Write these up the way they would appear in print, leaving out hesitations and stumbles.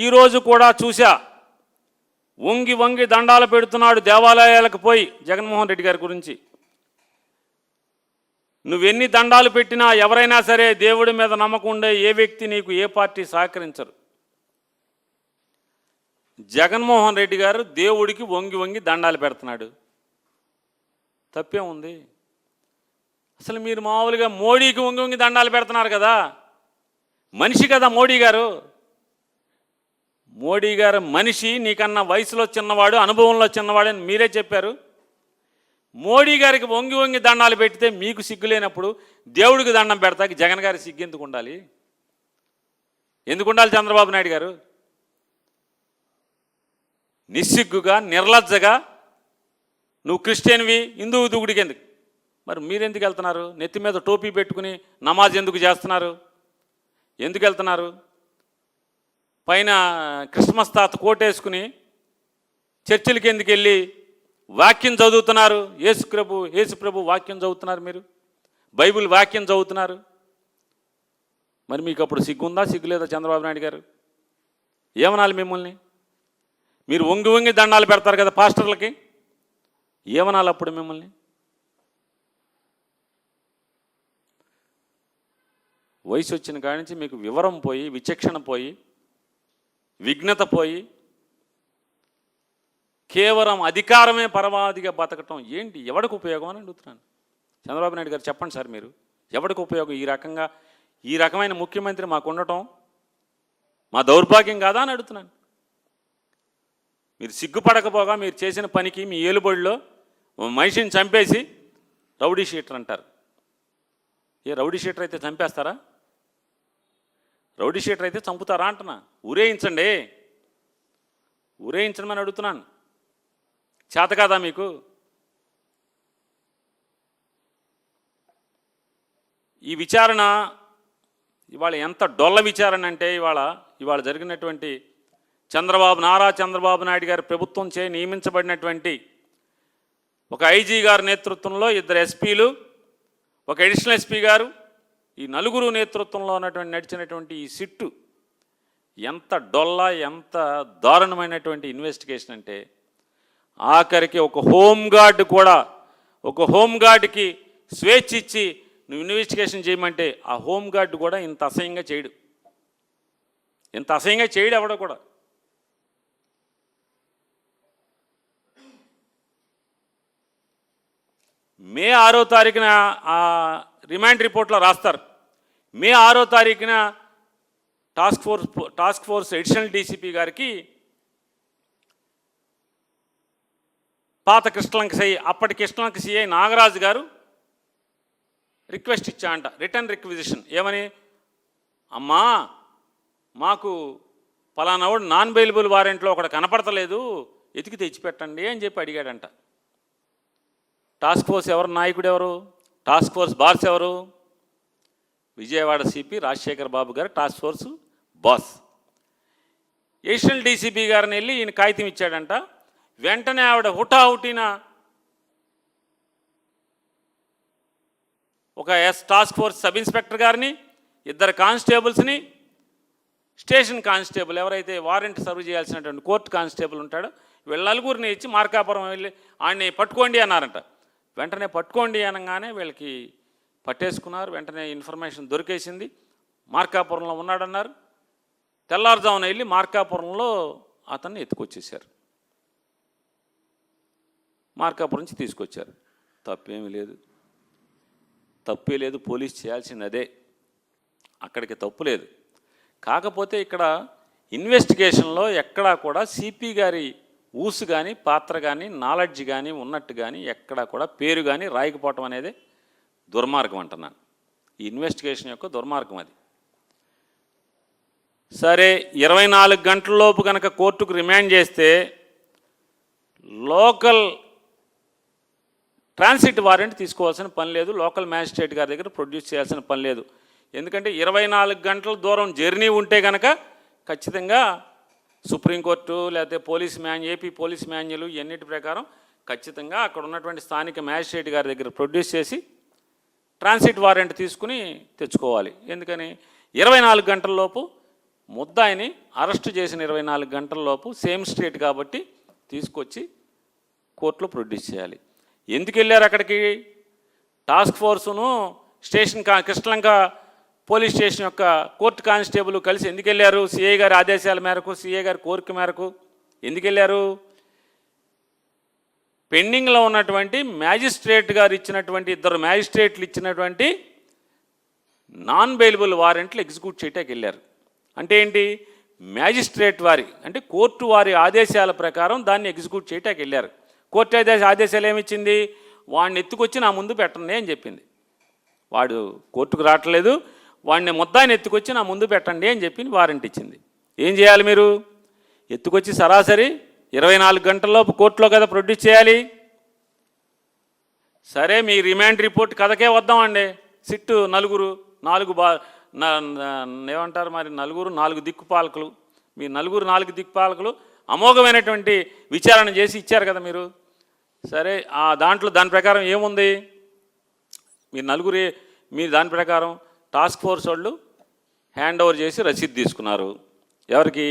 ఈరోజు కూడా చూసా, వంగి వంగి దండాలు పెడుతున్నాడు దేవాలయాలకు పోయి జగన్మోహన్ రెడ్డి గారి గురించి. నువ్వెన్ని దండాలు పెట్టినా ఎవరైనా సరే దేవుడి మీద నమ్మకం ఉండే ఏ వ్యక్తి నీకు ఏ పార్టీ సహకరించరు. జగన్మోహన్ రెడ్డి గారు దేవుడికి వంగి వంగి దండాలు పెడుతున్నాడు, తప్పే ఉంది? అసలు మీరు మామూలుగా మోడీకి వంగి వంగి దండాలు పెడుతున్నారు కదా, మనిషి కదా మోడీ గారు. మోడీ గారు మనిషి, నీకన్నా వయసులో చిన్నవాడు, అనుభవంలో చిన్నవాడు అని మీరే చెప్పారు. మోడీ గారికి వంగి వంగి దండాలు పెడితే మీకు సిగ్గు లేనప్పుడు దేవుడికి దండం పెడతాకి జగన్ గారి సిగ్గు ఎందుకు ఉండాలి? ఎందుకు ఉండాలి చంద్రబాబు నాయుడు గారు? నిస్సిగ్గుగా, నిర్లజ్జగా నువ్వు క్రిస్టియన్వి, హిందువు దుగుడికి ఎందుకు? మరి మీరెందుకు వెళ్తున్నారు? నెత్తి మీద టోపీ పెట్టుకుని నమాజ్ ఎందుకు చేస్తున్నారు? ఎందుకు వెళ్తున్నారు? పైన క్రిస్మస్ తాత కోటేసుకుని చర్చిలకి ఎందుకు వెళ్ళి వాక్యం చదువుతున్నారు? యేసు ప్రభు వాక్యం చదువుతున్నారు, మీరు బైబిల్ వాక్యం చదువుతున్నారు. మరి మీకు అప్పుడు సిగ్గుందా, సిగ్గు లేదా చంద్రబాబు నాయుడు గారు? ఏమనాలి మిమ్మల్ని? మీరు వంగి వంగి దండాలు పెడతారు కదా పాస్టర్లకి, ఏమనాలి అప్పుడు మిమ్మల్ని? వయసు వచ్చిన కాడి నుంచి మీకు వివరం పోయి, విచక్షణ పోయి, విఘ్నత పోయి, కేవలం అధికారమే పరమావధిగా బతకటం ఏంటి? ఎవరికి ఉపయోగం అని అడుగుతున్నాను. చంద్రబాబు నాయుడు గారు చెప్పండి సార్, మీరు ఎవరికి ఉపయోగం? ఈ రకమైన ముఖ్యమంత్రి మాకు ఉండటం మా దౌర్భాగ్యం కాదా అని అడుగుతున్నాను. మీరు సిగ్గుపడకపోగా మీరు చేసిన పనికి మీ ఏలుబడిలో మనిషిని చంపేసి రౌడీ షీటర్ అంటారు. ఏ రౌడీ షీటర్ అయితే చంపేస్తారా? రౌడీ షీటర్ అయితే చంపుతారా అంటున్నా. ఊరేయించండి, ఊరేయించమని అడుగుతున్నాను. చేత కాదా మీకు? ఈ విచారణ ఇవాళ ఎంత డొల్ల విచారణ అంటే, ఇవాళ జరిగినటువంటి నారా చంద్రబాబు నాయుడు గారి ప్రభుత్వం చే నియమించబడినటువంటి ఒక ఐజీ గారి నేతృత్వంలో 2 ఎస్పీలు, ఒక అడిషనల్ ఎస్పీ గారు, ఈ 4 నేతృత్వంలో నడిచినటువంటి ఈ సిట్టు ఎంత డొల్ల, ఎంత దారుణమైనటువంటి ఇన్వెస్టిగేషన్ అంటే, ఆఖరికి ఒక హోంగార్డ్కి స్వేచ్ఛ ఇచ్చి నువ్వు ఇన్వెస్టిగేషన్ చేయమంటే ఆ హోంగార్డ్ కూడా ఇంత అసహ్యంగా చేయడు. ఎవడో కూడా. మే 6వ తారీఖున ఆ రిమాండ్ రిపోర్ట్లో రాస్తారు. మే 6వ తారీఖున టాస్క్ ఫోర్స్ అడిషనల్ డీసీపీ గారికి పాత కృష్ణలంక సిఐ, అప్పటి కృష్ణలంక సిఐ నాగరాజు గారు రిక్వెస్ట్ ఇచ్చా అంట, రిటర్న్ రిక్విజిషన్. ఏమని? అమ్మా, మాకు పలానావాడు నాన్ బెయిలబుల్ వారెంట్లో ఒకటి కనపడతలేదు, ఎతికి తెచ్చిపెట్టండి అని చెప్పి అడిగాడంట. టాస్క్ ఫోర్స్ ఎవరు? నాయకుడు ఎవరు? టాస్క్ ఫోర్స్ బాస్ ఎవరు? విజయవాడ సిపి రాజశేఖర్ బాబు గారు task force boss. Additional DCP గారిని వెళ్ళి ఈయన కాగితం ఇచ్చాడంట. వెంటనే ఆవిడ హుటాహుటిన ఒక టాస్క్ ఫోర్స్ సబ్ ఇన్స్పెక్టర్ గారిని, 2 కానిస్టేబుల్స్ని, స్టేషన్ కానిస్టేబుల్ ఎవరైతే వారెంట్ సర్వ్ చేయాల్సినటువంటి కోర్టు కానిస్టేబుల్ ఉంటాడో, వీళ్ళ 4గురిని ఇచ్చి మార్కాపురం వెళ్ళి ఆయన్ని పట్టుకోండి అన్నారంట. వెంటనే పట్టుకోండి అనగానే వీళ్ళకి పట్టేసుకున్నారు. వెంటనే ఇన్ఫర్మేషన్ దొరికేసింది, మార్కాపురంలో ఉన్నాడన్నారు. తెల్లారుజామున వెళ్ళి మార్కాపురంలో అతన్ని ఎత్తుకొచ్చేశారు, మార్కాపురం నుంచి తీసుకొచ్చారు. తప్పే లేదు, పోలీస్ చేయాల్సింది అదే, అక్కడికి తప్పు లేదు. కాకపోతే ఇక్కడ ఇన్వెస్టిగేషన్లో ఎక్కడా కూడా సిపి గారి ఊసు కానీ, పాత్ర కానీ, నాలెడ్జ్ కానీ ఉన్నట్టు కానీ ఎక్కడా కూడా పేరు కానీ రాయకపోవటం అనేది దుర్మార్గం అంటున్నాను. ఈ ఇన్వెస్టిగేషన్ యొక్క దుర్మార్గం అది. సరే, 24 గంటలలోపు కనుక కోర్టుకు రిమాండ్ చేస్తే లోకల్ ట్రాన్సిట్ వారెంట్ తీసుకోవాల్సిన పని లేదు, లోకల్ మ్యాజిస్ట్రేట్ గారి దగ్గర ప్రొడ్యూస్ చేయాల్సిన పని లేదు. ఎందుకంటే 24 గంటల దూరం జర్నీ ఉంటే కనుక ఖచ్చితంగా సుప్రీంకోర్టు లేకపోతే ఏపీ పోలీస్ మాన్యువల్ ఇవన్నిటి ప్రకారం ఖచ్చితంగా అక్కడ ఉన్నటువంటి స్థానిక మ్యాజిస్ట్రేట్ గారి దగ్గర ప్రొడ్యూస్ చేసి ట్రాన్సిట్ వారెంట్ తీసుకుని తెచ్చుకోవాలి. ఎందుకని 24 గంటలలోపు ముద్దాయిని అరెస్ట్ చేసిన 24 గంటలలోపు సేమ్ స్టేట్ కాబట్టి తీసుకొచ్చి కోర్టులో ప్రొడ్యూస్ చేయాలి. ఎందుకు వెళ్ళారు అక్కడికి? టాస్క్ ఫోర్సును కృష్ణలంక పోలీస్ స్టేషన్ యొక్క కోర్టు కానిస్టేబుల్ కలిసి ఎందుకు వెళ్ళారు? సిఐ గారి ఆదేశాల మేరకు, సిఐ గారి కోరిక మేరకు ఎందుకు వెళ్ళారు? పెండింగ్లో ఉన్నటువంటి మ్యాజిస్ట్రేట్ గారు ఇచ్చినటువంటి, 2 మ్యాజిస్ట్రేట్లు ఇచ్చినటువంటి నాన్ బెయిలబుల్ వారెంట్లు ఎగ్జిక్యూట్ చేయటానికి వెళ్ళారు. అంటే ఏంటి? మ్యాజిస్ట్రేట్ వారి అంటే కోర్టు వారి ఆదేశాల ప్రకారం దాన్ని ఎగ్జిక్యూట్ చేయటానికి వెళ్ళారు. కోర్టు ఆదేశాలు ఏమిచ్చింది? వాడిని ఎత్తుకొచ్చి నా ముందు పెట్టండి అని చెప్పింది. వాడు కోర్టుకు రావట్లేదు, వాడిని ముద్దాయిని ఎత్తుకొచ్చి నా ముందు పెట్టండి అని చెప్పి వారెంట్ ఇచ్చింది. ఏం చేయాలి మీరు? ఎత్తుకొచ్చి సరాసరి 24 గంటల్లోపు కోర్టులో కదా ప్రొడ్యూస్ చేయాలి. సరే, మీ రిమాండ్ రిపోర్ట్ కథకే వద్దామండి. సిట్టు ఏమంటారు మరి, 4 దిక్కుపాలకులు, మీ 4 దిక్కుపాలకులు అమోఘమైనటువంటి విచారణ చేసి ఇచ్చారు కదా మీరు. సరే, దాని ప్రకారం ఏముంది? మీరు దాని ప్రకారం టాస్క్ ఫోర్స్ వాళ్ళు హ్యాండ్ ఓవర్ చేసి రసీదు తీసుకున్నారు. ఎవరికి?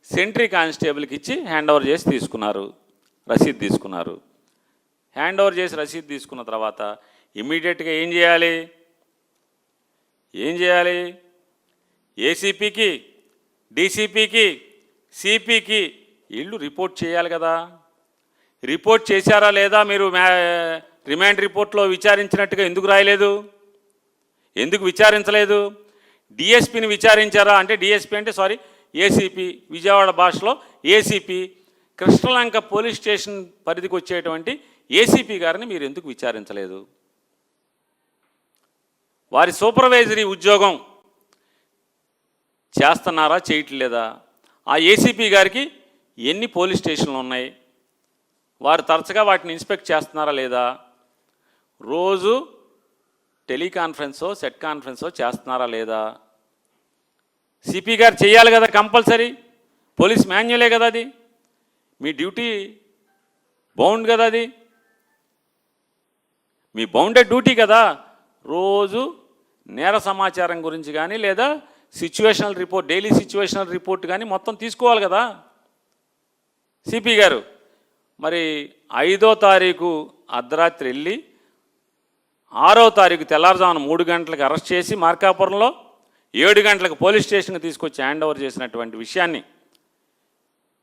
సెంట్రీ కానిస్టేబుల్కి ఇచ్చి హ్యాండ్ ఓవర్ చేసి తీసుకున్నారు, రసీదు తీసుకున్నారు. హ్యాండ్ ఓవర్ చేసి రసీదు తీసుకున్న తర్వాత ఇమ్మీడియట్గా ఏం చేయాలి? ఏసీపీకి, డీసీపీకి, సిపికి వీళ్ళు రిపోర్ట్ చేయాలి కదా. రిపోర్ట్ చేశారా లేదా? మీరు రిమాండ్ రిపోర్ట్లో విచారించినట్టుగా ఎందుకు రాయలేదు? ఎందుకు విచారించలేదు? డిఎస్పీని విచారించారా అంటే, డిఎస్పీ అంటే ఏసీపీ, విజయవాడ భాషలో ఏసీపీ, కృష్ణలంక పోలీస్ స్టేషన్ పరిధికి వచ్చేటువంటి ఏసీపీ గారిని మీరు ఎందుకు విచారించలేదు? వారి సూపర్వైజరీ ఉద్యోగం చేస్తున్నారా, చేయట్లేదా? ఆ ఏసీపీ గారికి ఎన్ని పోలీస్ స్టేషన్లు ఉన్నాయి? వారు తరచుగా వాటిని ఇన్స్పెక్ట్ చేస్తున్నారా లేదా? రోజు టెలికాన్ఫరెన్సో, సెట్ కాన్ఫరెన్సో చేస్తున్నారా లేదా? సిపి గారు చేయాలి కదా, కంపల్సరీ. పోలీస్ మాన్యువలే కదా అది. మీ డ్యూటీ బౌండ్ కదా అది, మీ బౌండెడ్ డ్యూటీ కదా. రోజు నేర సమాచారం గురించి కానీ లేదా situational report, daily situational report కానీ మొత్తం తీసుకోవాలి కదా సిపి గారు. మరి 5వ తారీఖు అర్ధరాత్రి వెళ్ళి 6వ తారీఖు తెల్లారుజామున 3 గంటలకు అరెస్ట్ చేసి మార్కాపురంలో 7 గంటలకు పోలీస్ స్టేషన్కి తీసుకొచ్చి హ్యాండ్ ఓవర్ చేసినటువంటి విషయాన్ని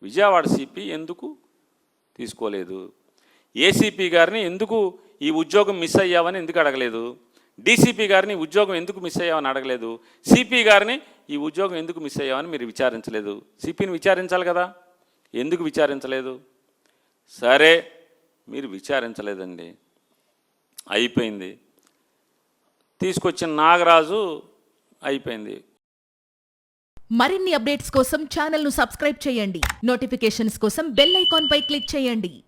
విజయవాడ సిపి ఎందుకు తీసుకోలేదు? ఏసీపీ గారిని ఎందుకు ఈ ఉద్యోగం మిస్ అయ్యావని ఎందుకు అడగలేదు? డీసీపీ గారిని ఉద్యోగం ఎందుకు మిస్ అయ్యావని అడగలేదు? సిపి గారిని ఈ ఉద్యోగం ఎందుకు మిస్ అయ్యావని మీరు విచారించలేదు? సిపిని విచారించాలి కదా, ఎందుకు విచారించలేదు? సరే, మీరు విచారించలేదండి, అయిపోయింది. తీసుకొచ్చిన నాగరాజు అయిపోయింది. మరిన్ని అప్డేట్స్ కోసం ఛానల్ను సబ్స్క్రైబ్ చేయండి. నోటిఫికేషన్స్ కోసం బెల్ ఐకాన్ పై క్లిక్ చేయండి.